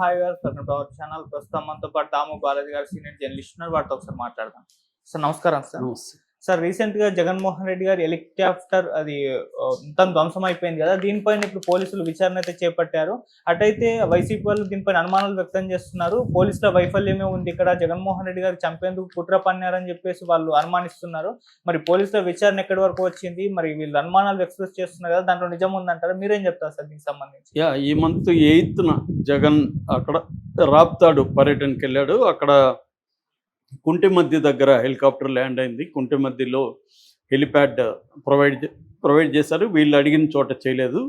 Hi గారు, welcome to our channel. ప్రస్తుతం మనతో పాటు దాము బాలాజీ గారు సీనియర్ జర్నలిస్ట్ ఉన్నారు. వాటితో ఒకసారి మాట్లాడదాం. సార్ నమస్కారం సార్. నమస్తే. సార్ రీసెంట్ గా జగన్మోహన్ రెడ్డి గారి హెలికాప్టర్ అది మొత్తం ధ్వంసం అయిపోయింది కదా, దీనిపైన ఇప్పుడు పోలీసులు విచారణ అయితే చేపట్టారు. అటైతే వైసీపీ వాళ్ళు దీనిపైన అనుమానాలు వ్యక్తం చేస్తున్నారు. పోలీసుల వైఫల్యమే ఉంది, ఇక్కడ జగన్మోహన్ రెడ్డి గారు చంపేందుకు కుట్ర పన్నారని చెప్పేసి వాళ్ళు అనుమానిస్తున్నారు. మరి పోలీసుల విచారణ ఎక్కడి వరకు వచ్చింది, మరి వీళ్ళు అనుమానాలు ఎక్స్ప్రెస్ చేస్తున్నారు కదా, దాంట్లో నిజం ఉందంటారా? మీరేం చెప్తారు సార్ దీనికి సంబంధించి? ఈ మంత్ 8న జగన్ అక్కడ రాప్తాడు పర్యటనకి వెళ్ళాడు. అక్కడ కుంటిమద్ది దగ్గర హెలికాప్టర్ ల్యాండ్ అయింది. కుంటిమద్దిలో హెలిప్యాడ్ ప్రొవైడ్ చేశారు. వీళ్ళు అడిగిన చోట చేయలేదు.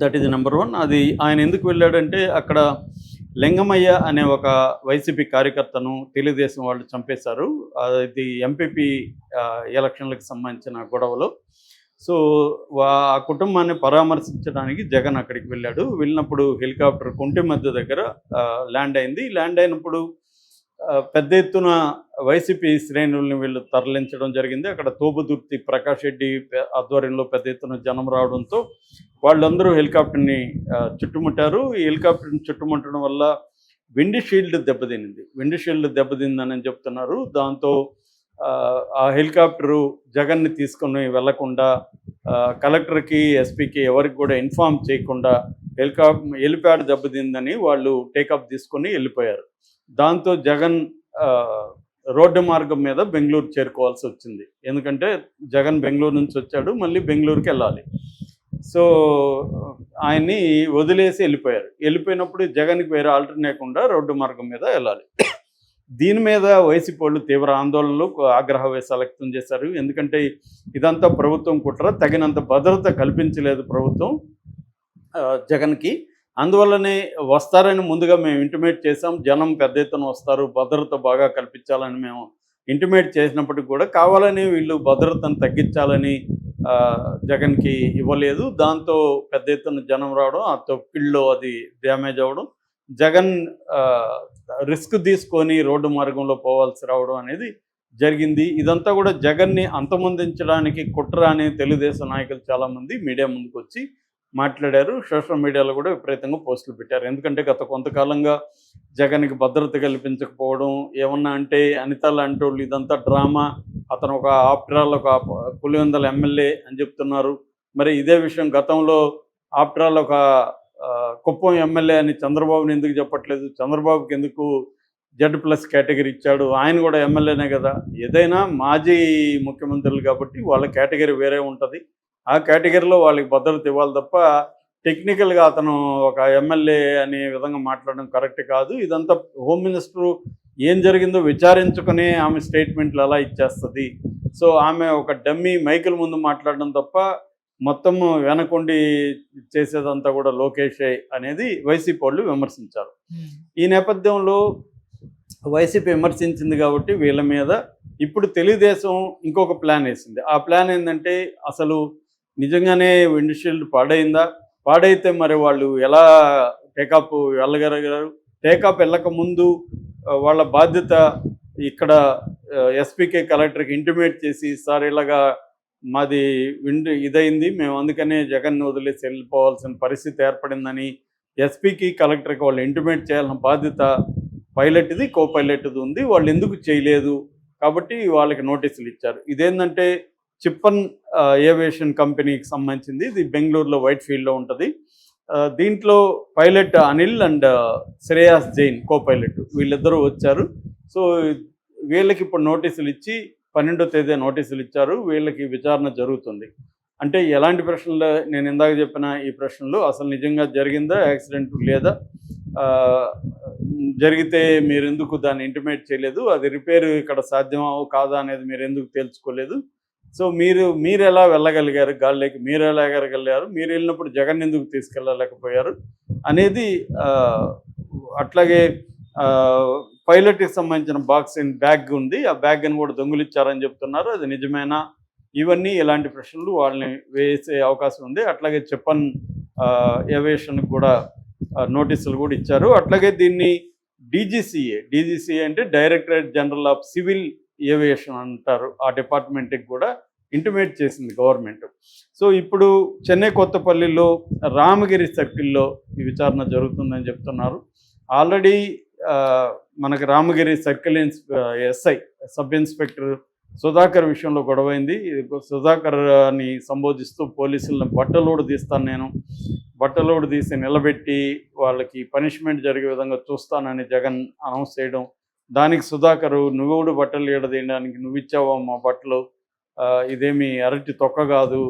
That is number 1. అది ఆయన ఎందుకు వెళ్ళాడంటే అక్కడ లింగమయ్య అనే ఒక వైసీపీ కార్యకర్తను తెలుగుదేశం వాళ్ళు చంపేశారు. అది ఎంపీపీ ఎలక్షన్లకు సంబంధించిన గొడవలో. సో ఆ కుటుంబాన్ని పరామర్శించడానికి జగన్ అక్కడికి వెళ్ళాడు. వెళ్ళినప్పుడు హెలికాప్టర్ కుంటిమద్ది దగ్గర ల్యాండ్ అయింది. ల్యాండ్ అయినప్పుడు పెద్ద ఎత్తున వైసీపీ శ్రేణుల్ని వీళ్ళు తరలించడం జరిగింది. అక్కడ తోపుదుర్తి ప్రకాష్ రెడ్డి ఆధ్వర్యంలో పెద్ద ఎత్తున జనం రావడంతో వాళ్ళందరూ హెలికాప్టర్ని చుట్టుముట్టారు. ఈ హెలికాప్టర్ని చుట్టుముట్టడం వల్ల విండ్ షీల్డ్ దెబ్బతిందని చెప్తున్నారు. దాంతో ఆ హెలికాప్టరు జగన్ని తీసుకొని వెళ్లకుండా కలెక్టర్కి, ఎస్పీకి ఎవరికి కూడా ఇన్ఫార్మ్ చేయకుండా హెలిప్యాడ్ దెబ్బతిందని వాళ్ళు టేకప్ తీసుకొని వెళ్ళిపోయారు. దాంతో జగన్ రోడ్డు మార్గం మీద బెంగళూరు చేరుకోవాల్సి వచ్చింది. ఎందుకంటే జగన్ బెంగళూరు నుంచి వచ్చాడు, మళ్ళీ బెంగళూరుకి వెళ్ళాలి. సో ఆయన్ని వదిలేసి వెళ్ళిపోయినప్పుడు జగన్కి వేరే ఆల్టర్నేట్ లేకుండా రోడ్డు మార్గం మీద వెళ్ళాలి. దీని మీద వైసీపీ వాళ్ళు తీవ్ర ఆందోళనలు, ఆగ్రహవేశాలు వ్యక్తం చేశారు. ఎందుకంటే ఇదంతా ప్రభుత్వం కుట్ర, తగినంత భద్రత కల్పించలేదు ప్రభుత్వం జగన్కి. అందువల్లనే వస్తారని ముందుగా మేము ఇంటిమేట్ చేసాం. జనం పెద్ద ఎత్తున వస్తారు, భద్రత బాగా కల్పించాలని మేము ఇంటిమేట్ చేసినప్పటికి కూడా కావాలని వీళ్ళు భద్రతను తగ్గించాలని జగన్కి ఇవ్వలేదు. దాంతో పెద్ద ఎత్తున జనం రావడం, ఆ తొక్కిళ్ళు అది డ్యామేజ్ అవ్వడం, జగన్ రిస్క్ తీసుకొని రోడ్డు మార్గంలో పోవాల్సి రావడం అనేది జరిగింది. ఇదంతా కూడా జగన్ని అంతమొందించడానికి కుట్ర అని తెలుగుదేశం నాయకులు చాలామంది మీడియా ముందుకు వచ్చి మాట్లాడారు. సోషల్ మీడియాలో కూడా విపరీతంగా పోస్టులు పెట్టారు. ఎందుకంటే గత కొంతకాలంగా జగన్కి భద్రత కల్పించకపోవడం, ఏమన్నా అంటే అనిత లాంటి వాళ్ళు ఇదంతా డ్రామా, అతను ఒక ఆఫ్టర్ ఆల్ ఒక పులివెందుల ఎమ్మెల్యే అని చెప్తున్నారు. మరి ఇదే విషయం గతంలో ఆఫ్టర్ ఆల్ ఒక కుప్పం ఎమ్మెల్యే అని చంద్రబాబుని ఎందుకు చెప్పట్లేదు? చంద్రబాబుకి ఎందుకు Z+ కేటగిరీ ఇచ్చాడు? ఆయన కూడా ఎమ్మెల్యేనే కదా. ఏదైనా మాజీ ముఖ్యమంత్రులు కాబట్టి వాళ్ళ కేటగిరీ వేరే ఉంటుంది. ఆ కేటగిరీలో వాళ్ళకి భద్రత ఇవ్వాలి తప్ప టెక్నికల్గా అతను ఒక ఎమ్మెల్యే అనే విధంగా మాట్లాడడం కరెక్ట్ కాదు. ఇదంతా హోమ్ మినిస్టరు ఏం జరిగిందో విచారించుకునే ఆమె స్టేట్మెంట్లు అలా ఇచ్చేస్తుంది. సో ఆమె ఒక డమ్మీ మైకుల ముందు మాట్లాడడం తప్ప మొత్తము వెనకొండి చేసేదంతా కూడా లోకేషే అనేది వైసీపీ వాళ్ళు విమర్శించారు. ఈ నేపథ్యంలో వైసీపీ విమర్శించింది కాబట్టి వీళ్ళ మీద ఇప్పుడు తెలుగుదేశం ఇంకొక ప్లాన్ వేసింది. ఆ ప్లాన్ ఏంటంటే అసలు నిజంగానే విండ్షీల్డ్ పాడైందా? పాడైతే మరి వాళ్ళు ఎలా టేకాప్ వెళ్ళగలిగారు? టేకాప్ వెళ్ళక ముందు వాళ్ళ బాధ్యత ఇక్కడ ఎస్పీకే కలెక్టర్కి ఇంటిమేట్ చేసి, సార్ ఇలాగా మాది ఇదైంది, మేము అందుకనే జగన్ వదిలేసి వెళ్ళిపోవాల్సిన పరిస్థితి ఏర్పడిందని ఎస్పీకి కలెక్టర్కి వాళ్ళు ఇంటిమేట్ చేయాల్సిన బాధ్యత పైలట్ది, కో పైలట్ది ఉంది. వాళ్ళు ఎందుకు చేయలేదు కాబట్టి వాళ్ళకి నోటీసులు ఇచ్చారు. ఇదేంటంటే చిప్పన్ ఏవియేషన్ కంపెనీకి సంబంధించింది. ఇది బెంగళూరులో వైట్ ఫీల్డ్లో ఉంటుంది. దీంట్లో pilot Anil and Shreyas Jain co pilot వీళ్ళిద్దరూ వచ్చారు. సో వీళ్ళకి ఇప్పుడు నోటీసులు ఇచ్చి 12వ తేదీ నోటీసులు ఇచ్చారు. వీళ్ళకి విచారణ జరుగుతుంది. అంటే ఎలాంటి ప్రశ్నలు? నేను ఇందాక చెప్పిన ఈ ప్రశ్నలు, అసలు నిజంగా జరిగిందా యాక్సిడెంట్ లేదా, జరిగితే మీరు ఎందుకు దాన్ని ఇంటిమేట్ చేయలేదు, అది రిపేర్ ఇక్కడ సాధ్యమా కాదా అనేది మీరు ఎందుకు తేల్చుకోలేదు, సో మీరు ఎలా వెళ్ళగలిగారు గాల్లోకి, మీరు ఎలా ఎగరగలిగారు, మీరు వెళ్ళినప్పుడు జగన్ ఎందుకు తీసుకెళ్ళలేకపోయారు అనేది. అట్లాగే పైలట్కి సంబంధించిన బ్యాగ్ ఉంది, ఆ బ్యాగ్ని కూడా దొంగిలిచ్చారని చెప్తున్నారు. అది నిజమేనా? ఇవన్నీ ఇలాంటి ప్రశ్నలు వాళ్ళని వేసే అవకాశం ఉంది. అట్లాగే చెప్పన్ ఏవియేషన్కి కూడా నోటీసులు కూడా ఇచ్చారు. అట్లాగే దీన్ని డీజీసీఏ అంటే directorate general of civil aviation అంటారు. ఆ డిపార్ట్మెంట్కి కూడా ఇంటిమేట్ చేసింది గవర్నమెంట్. సో ఇప్పుడు చెన్నై కొత్తపల్లిలో రామగిరి సర్కిల్లో ఈ విచారణ జరుగుతుందని చెప్తున్నారు. ఆల్రెడీ మనకి Ramagiri circle SI sub inspector Sudhakar విషయంలో గొడవైంది. సుధాకర్ని సంబోధిస్తూ పోలీసులను బట్టలోడు తీస్తాను, నేను బట్టలోడు తీసి నిలబెట్టి వాళ్ళకి పనిష్మెంట్ జరిగే విధంగా చూస్తానని జగన్ అనౌన్స్ చేయడం, దానికి సుధాకర్ నువ్వు బట్టలు ఈడదీయడానికి నువ్వు ఇచ్చావా మా బట్టలు, ఇదేమి అరటి తొక్క కాదు,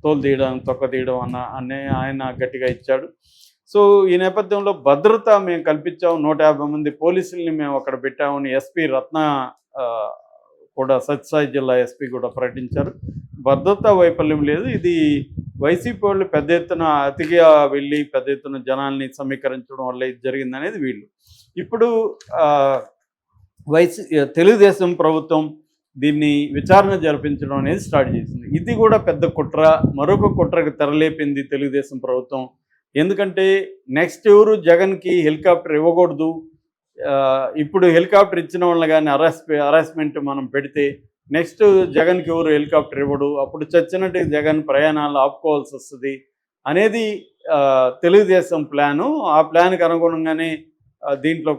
తోలు తీయడం తొక్క తీయడం అనే ఆయన గట్టిగా ఇచ్చాడు. సో ఈ నేపథ్యంలో భద్రత మేము కల్పించాము, 150 మంది పోలీసుల్ని మేము అక్కడ పెట్టామని ఎస్పీ రత్న కూడా సత్యసాయి జిల్లా ఎస్పీ కూడా ప్రకటించారు. భద్రతా వైఫల్యం లేదు, ఇది వైసీపీ వాళ్ళు పెద్ద ఎత్తున అతిగా వెళ్ళి పెద్ద ఎత్తున జనాల్ని సమీకరించడం వల్ల ఇది జరిగిందనేది వీళ్ళు. ఇప్పుడు తెలుగుదేశం ప్రభుత్వం దీన్ని విచారణ జరిపించడం అనేది స్టార్ట్ చేసింది. ఇది కూడా పెద్ద కుట్ర, మరొక కుట్రకు తెరలేపింది తెలుగుదేశం ప్రభుత్వం. ఎందుకంటే నెక్స్ట్ ఎవరు జగన్కి హెలికాప్టర్ ఇవ్వకూడదు, ఇప్పుడు హెలికాప్టర్ ఇచ్చిన వాళ్ళని కానీ హరాస్మెంట్ మనం పెడితే నెక్స్ట్ జగన్కి ఎవరు హెలికాప్టర్ ఇవ్వడు, అప్పుడు చచ్చినట్టు జగన్ ప్రయాణాలు ఆపుకోవాల్సి వస్తుంది అనేది తెలుగుదేశం ప్లాను. ఆ ప్లాన్కి అనుగుణంగానే దీంట్లో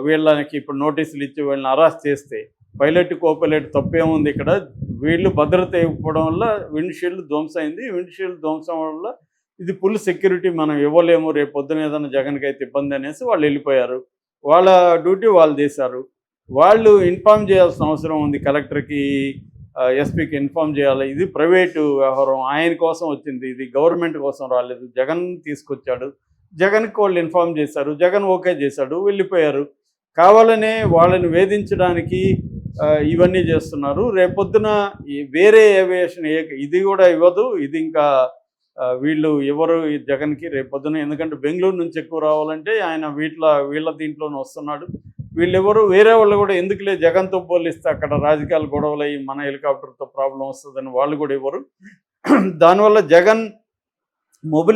వీళ్ళకి ఇప్పుడు నోటీసులు ఇచ్చి వీళ్ళని అరెస్ట్ చేస్తే పైలట్ కోపైలట్ తప్పేముంది ఇక్కడ, వీళ్ళు భద్రత ఇవ్వడం వల్ల విండ్షీల్డ్ ధ్వంసం అయింది. విండ్షీల్డ్ ధ్వంసం వల్ల ఇది ఫుల్ సెక్యూరిటీ మనం ఇవ్వలేము, రేపు పొద్దున ఏదైనా జగన్కి అయితే ఇబ్బంది అనేసి వాళ్ళు వెళ్ళిపోయారు. వాళ్ళ డ్యూటీ వాళ్ళు చేశారు. వాళ్ళు ఇన్ఫామ్ చేయాల్సిన అవసరం ఉంది, కలెక్టర్కి ఎస్పీకి ఇన్ఫామ్ చేయాలి. ఇది ప్రైవేటు వ్యవహారం, ఆయన కోసం వచ్చింది, ఇది గవర్నమెంట్ కోసం రాలేదు. జగన్ తీసుకొచ్చాడు, జగన్కి వాళ్ళు ఇన్ఫామ్ చేశారు, జగన్ ఓకే చేశాడు, వెళ్ళిపోయారు. కావాలనే వాళ్ళని వేధించడానికి ఇవన్నీ చేస్తున్నారు. రేపొద్దున వేరే ఏవియేషన్ ఇది కూడా ఇవ్వదు, ఇది ఇంకా వీళ్ళు ఎవరు ఈ జగన్కి రేపొద్దున, ఎందుకంటే బెంగళూరు నుంచి ఎక్కువ రావాలంటే ఆయన వీళ్ళ దీంట్లోనే వస్తున్నాడు. వీళ్ళెవరు వేరే వాళ్ళు కూడా ఎందుకులే జగన్తో పోలిస్తే అక్కడ రాజకీయాలు గొడవలు అయ్యి మన హెలికాప్టర్తో ప్రాబ్లం వస్తుందని వాళ్ళు కూడా ఇవ్వరు. దానివల్ల జగన్ మొబిలైజ్